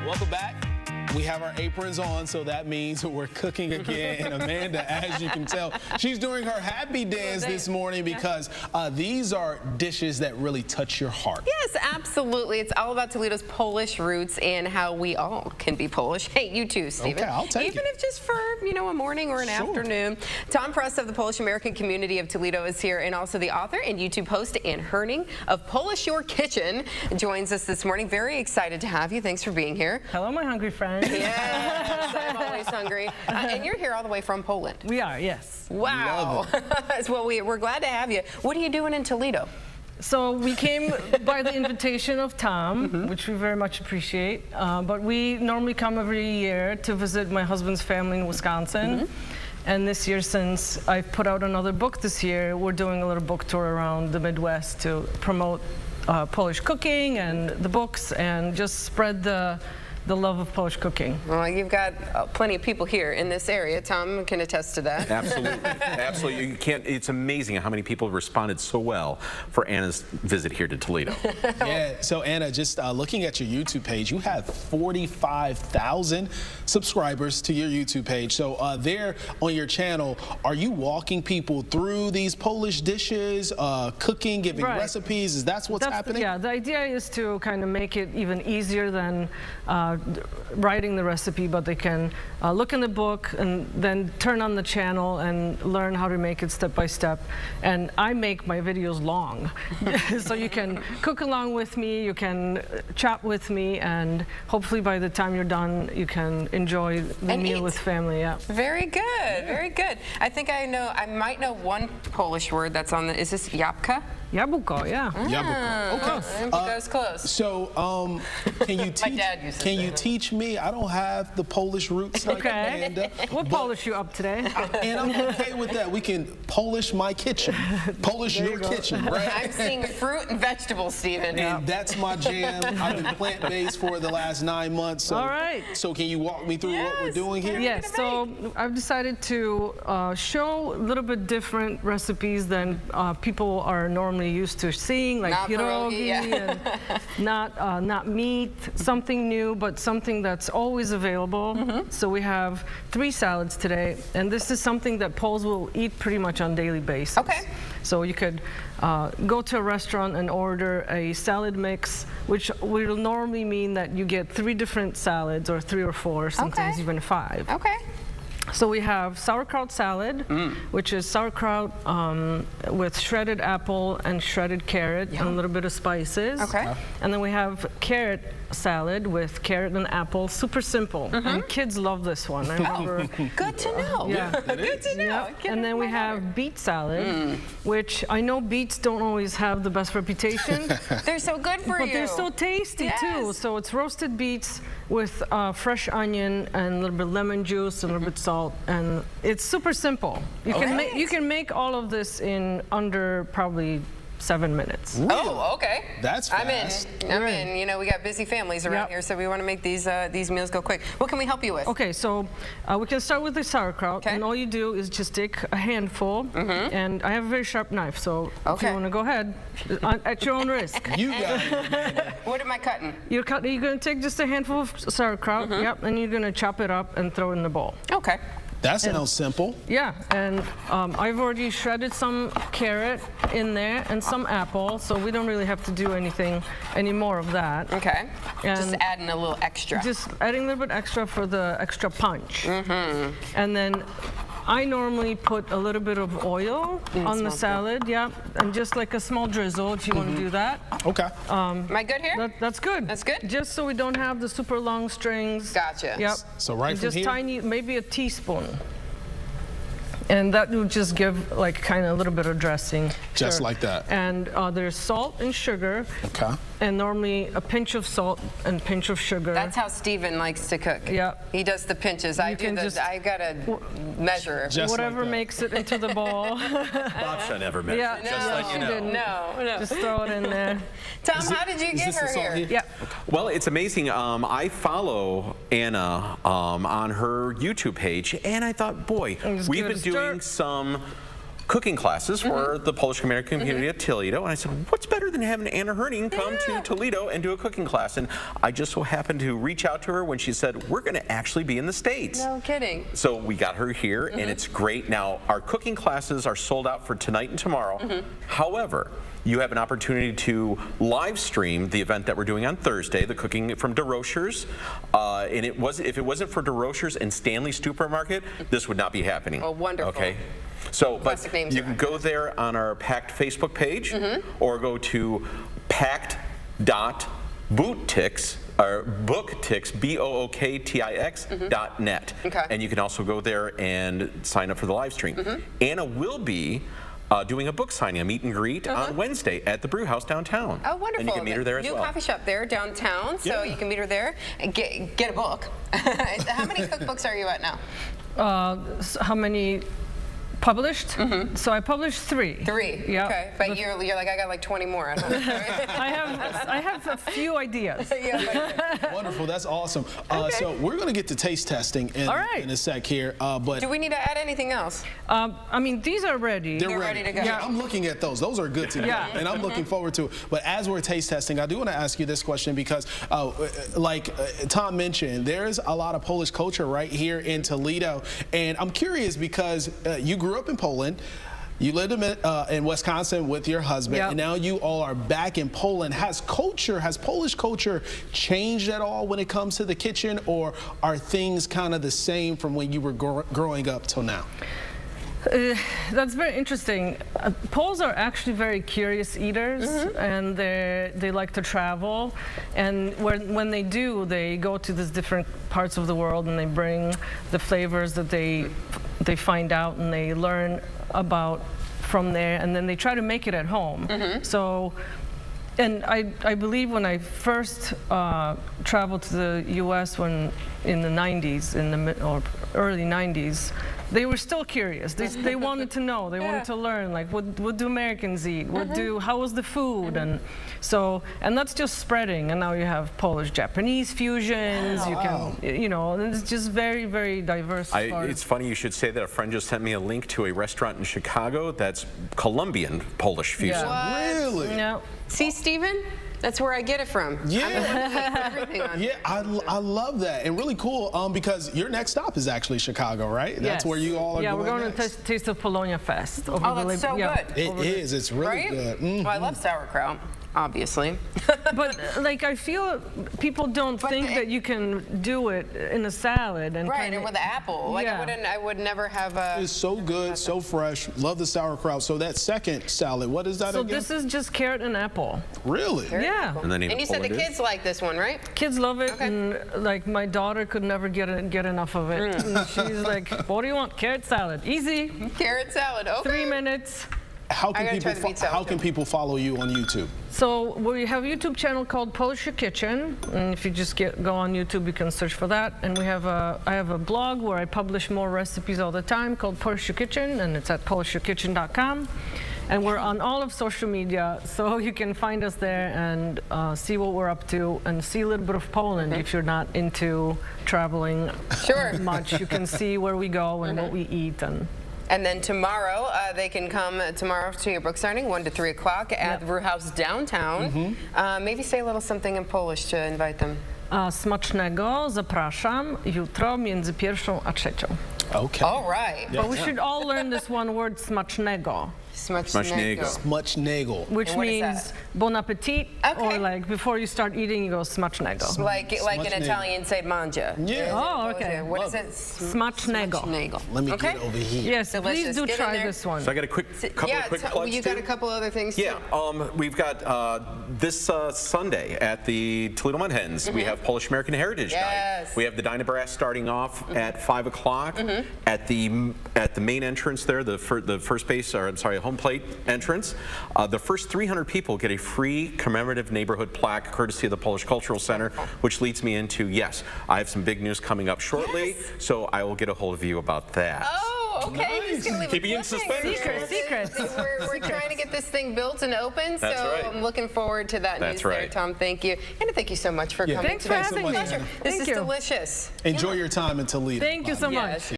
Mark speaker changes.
Speaker 1: Welcome back. We have our aprons on, so that means we're cooking again. And Amanda, as you can tell, she's doing her happy dance this morning because these are dishes that really touch your heart.
Speaker 2: Yes, absolutely. It's all about Toledo's Polish roots and how we all can be Polish. Hey, you too, Stephen.
Speaker 1: Okay, I'll take
Speaker 2: Even if just for, a morning or an afternoon. Tom Pruss of the Polish American community of Toledo is here, and also the author and YouTube host Ann Hurning of Polish Your Kitchen joins us this morning. Very excited to have you. Thanks for being here.
Speaker 3: Hello, my hungry friend.
Speaker 2: Yes, I'm always hungry. And you're here all the way from Poland.
Speaker 3: We are, yes.
Speaker 2: Wow. Well, we're glad to have you. What are you doing in Toledo?
Speaker 3: So we came by the invitation of Tom, which we very much appreciate. But we normally come every year to visit my husband's family in Wisconsin. And this year, since I've put out another book this year, we're doing a little book tour around the Midwest to promote Polish cooking and the books and just spread the love of Polish cooking.
Speaker 2: Well, you've got plenty of people here in this area. Tom can attest to that.
Speaker 4: Absolutely. Absolutely. You can't, it's amazing how many people responded so well for Anna's visit here to Toledo.
Speaker 1: Yeah, so Anna, just looking at your YouTube page, you have 45,000 subscribers to your YouTube page. So there on your channel, are you walking people through these Polish dishes, cooking, giving recipes? Is that what's happening?
Speaker 3: Yeah, the idea is to kind of make it even easier than writing the recipe, but they can look in the book and then turn on the channel and learn how to make it step by step. And I make my videos long, so you can cook along with me, you can chat with me, and hopefully by the time you're done, you can enjoy the meal with family. Yeah.
Speaker 2: Very good, very good. I think I might know one Polish word that's on the, is this jabłka?
Speaker 3: Jabłko, yeah.
Speaker 1: Jabłko. Okay.
Speaker 2: That was close.
Speaker 1: So, can you teach? Can you teach me? I don't have the Polish roots like Amanda.
Speaker 3: We'll polish you up today.
Speaker 1: And I'm okay with that. We can Polish my kitchen, Polish your kitchen, right?
Speaker 2: I'm seeing fruit and vegetables, Stephen.
Speaker 1: And that's my jam. I've been plant-based for the last 9 months. So,
Speaker 3: all right.
Speaker 1: So can you walk me through what we're doing here?
Speaker 3: Yes. So I've decided to show a little bit different recipes than people are normally used to seeing, like pierogi, and not meat, something new, but something that's always available. So we have 3 salads today, and this is something that Poles will eat pretty much on a daily basis. Okay. So you could go to a restaurant and order a salad mix, which will normally mean that you get 3 different salads, or 3 or 4, sometimes even 5.
Speaker 2: Okay.
Speaker 3: So we have sauerkraut salad, which is sauerkraut with shredded apple and shredded carrot and a little bit of spices. Okay. And then we have carrot salad with carrot and apple, super simple. And kids love this one. I remember.
Speaker 2: Good to know.
Speaker 3: Yeah.
Speaker 2: Good to know.
Speaker 3: And then we have beet salad, which I know beets don't always have the best reputation.
Speaker 2: They're so good for you.
Speaker 3: But they're so tasty too. So it's roasted beets with fresh onion and a little bit of lemon juice and a little bit of salt, and it's super simple. You can make all of this in under probably 7 minutes.
Speaker 1: Really?
Speaker 2: Oh, okay.
Speaker 1: That's fast.
Speaker 2: I'm in. You know, we got busy families around here, so we want to make these meals go quick. What can we help you with?
Speaker 3: Okay, so we can start with the sauerkraut, and all you do is just take a handful, and I have a very sharp knife, so if you want to go ahead, at your own risk.
Speaker 1: You got it.
Speaker 2: What am I cutting?
Speaker 3: You're going to take just a handful of sauerkraut, and you're going to chop it up and throw it in the bowl.
Speaker 2: Okay.
Speaker 1: That sounds simple.
Speaker 3: Yeah, and I've already shredded some carrot in there and some apple, so we don't really have to do any more of that.
Speaker 2: Okay. And just adding a little extra.
Speaker 3: Just adding a little bit extra for the extra punch. And then I normally put a little bit of oil on the salad, and just like a small drizzle if you want to do that.
Speaker 1: Okay.
Speaker 2: Am I good here?
Speaker 3: That's good.
Speaker 2: That's good?
Speaker 3: Just so we don't have the super long strings.
Speaker 2: Gotcha.
Speaker 3: Yep.
Speaker 1: So right from here?
Speaker 3: Just tiny, maybe a teaspoon. And that will just give like kind of a little bit of dressing.
Speaker 1: Just like that.
Speaker 3: And there's salt and sugar. Okay. And normally a pinch of salt and pinch of sugar.
Speaker 2: That's how Stephen likes to cook. Yeah. He does the pinches. I got to measure.
Speaker 3: Whatever makes it into the bowl.
Speaker 4: Bob should never measure.
Speaker 3: Yeah.
Speaker 4: Just like you know.
Speaker 2: No.
Speaker 3: Just throw it in there.
Speaker 2: Tom, how did you get her here?
Speaker 3: Yeah.
Speaker 4: Well, it's amazing. I follow Anna on her YouTube page, and I thought, boy, we've been doing some cooking classes for the Polish American community at Toledo, and I said, what's better than having Anna Hurning come to Toledo and do a cooking class? And I just so happened to reach out to her when she said, we're going to actually be in the States.
Speaker 2: No kidding.
Speaker 4: So we got her here, and it's great. Now, our cooking classes are sold out for tonight and tomorrow. However, you have an opportunity to live stream the event that we're doing on Thursday, the cooking from DeRochers. And if it wasn't for DeRochers and Stanley Supermarket, this would not be happening.
Speaker 2: Oh, wonderful.
Speaker 4: Okay. So, but
Speaker 2: Classic names
Speaker 4: you can go there on our Packed Facebook page, or go to packed.booktix, or booktix, BOOKTIX.net.
Speaker 2: Okay.
Speaker 4: And you can also go there and sign up for the live stream. Anna will be doing a book signing, a meet and greet on Wednesday at the Brew House downtown.
Speaker 2: Oh, wonderful.
Speaker 4: And you can meet her there as well.
Speaker 2: New coffee shop there downtown, so you can meet her there and get a book. How many cookbooks are you at now?
Speaker 3: How many published? So I published 3.
Speaker 2: 3.
Speaker 3: Yeah.
Speaker 2: Okay. But you're like, I got like 20 more at home.
Speaker 3: I have a few ideas.
Speaker 1: Wonderful. That's awesome. So we're going to get to taste testing in a sec here. But
Speaker 2: do we need to add anything else?
Speaker 3: I mean, these are ready.
Speaker 2: They're ready to go.
Speaker 1: Yeah, I'm looking at those. Those are good to go. And I'm looking forward to it. But as we're taste testing, I do want to ask you this question because, like Tom mentioned, there's a lot of Polish culture right here in Toledo. And I'm curious because you grew up in Poland. You lived in Wisconsin with your husband, and now you all are back in Poland. Has Polish culture changed at all when it comes to the kitchen, or are things kind of the same from when you were growing up till now?
Speaker 3: That's very interesting. Poles are actually very curious eaters, and they like to travel. And when they do, they go to these different parts of the world, and they bring the flavors that they find out, and they learn about from there, and then they try to make it at home. So. And I believe when I first traveled to the U.S. in the 90s, or early 90s, they were still curious. They wanted to know. They wanted to learn. Like, what do Americans eat? How was the food? And so, and that's just spreading. And now you have Polish-Japanese fusions. You can, and it's just very, very diverse.
Speaker 4: It's funny you should say that. A friend just sent me a link to a restaurant in Chicago that's Colombian Polish fusion.
Speaker 1: Really?
Speaker 3: Yeah.
Speaker 2: See, Stephen? That's where I get it from.
Speaker 1: Yeah.
Speaker 2: Everything on.
Speaker 1: Yeah, I love that. And really cool because your next stop is actually Chicago, right? That's where you all are going.
Speaker 3: Yeah, we're going
Speaker 1: next.
Speaker 3: to Taste of Polonia Fest.
Speaker 2: Oh, that's so good.
Speaker 1: It is. It's really good.
Speaker 2: Well, I love sauerkraut, obviously.
Speaker 3: But like, I feel people don't think that you can do it in a salad and
Speaker 2: and with an apple. Like I would never have a.
Speaker 1: It's so good, so fresh. Love the sauerkraut. So that second salad, what is that again?
Speaker 3: So this is just carrot and apple.
Speaker 1: Really?
Speaker 3: Yeah.
Speaker 4: And
Speaker 2: you said the kids like this one, right?
Speaker 3: Kids love it, and like my daughter could never get enough of it. And she's like, "What do you want? Carrot salad? Easy.
Speaker 2: Carrot salad. Okay.
Speaker 3: 3 minutes."
Speaker 1: How can people follow you on YouTube?
Speaker 3: So we have a YouTube channel called Polish Your Kitchen, and if you just go on YouTube, you can search for that. And I have a blog where I publish more recipes all the time called Polish Your Kitchen, and it's at polishyourkitchen.com. And we're on all of social media, so you can find us there and see what we're up to and see a little bit of Poland if you're not into traveling much. You can see where we go and what we eat.
Speaker 2: And then tomorrow, they can come tomorrow to your book signing, 1 to 3 o'clock at the Brew House downtown. Maybe say a little something in Polish to invite them.
Speaker 3: Smacznego, zapraszam jutro między 1 a 3.
Speaker 1: Okay.
Speaker 2: All right.
Speaker 3: But we should all learn this one word, smacznego.
Speaker 1: Smacznego.
Speaker 3: Which means bon appetit, or like before you start eating, you go smacznego.
Speaker 2: Like an Italian say mangia.
Speaker 1: Yeah.
Speaker 3: Oh, okay.
Speaker 2: What is it?
Speaker 3: Smacznego.
Speaker 1: Let me get over here.
Speaker 3: Yes,
Speaker 2: delicious.
Speaker 3: please do
Speaker 2: Get
Speaker 3: try
Speaker 2: in there.
Speaker 3: this one.
Speaker 4: So I got a couple of quick plugs
Speaker 2: you got a couple other things
Speaker 4: Yeah,
Speaker 2: too.
Speaker 4: we've got this Sunday at the Toledo Mud Hens. We have Polish American Heritage Night. We have the Dyna Brass starting off at 5 o'clock at the main entrance there, the first base, or I'm sorry, home plate entrance. The first 300 people get a free commemorative neighborhood plaque courtesy of the Polish Cultural Center, which leads me into, yes, I have some big news coming up shortly, so I will get a hold of you about that.
Speaker 2: Oh, okay.
Speaker 1: Nice.
Speaker 4: Keep you in suspense.
Speaker 3: Secrets.
Speaker 2: We're trying to get this thing built and open, so I'm looking forward to that news there, Tom. Thank you. And thank you so much for coming.
Speaker 3: Thanks for having me.
Speaker 2: This is delicious.
Speaker 1: Enjoy your time in Toledo.
Speaker 3: Thank you so much.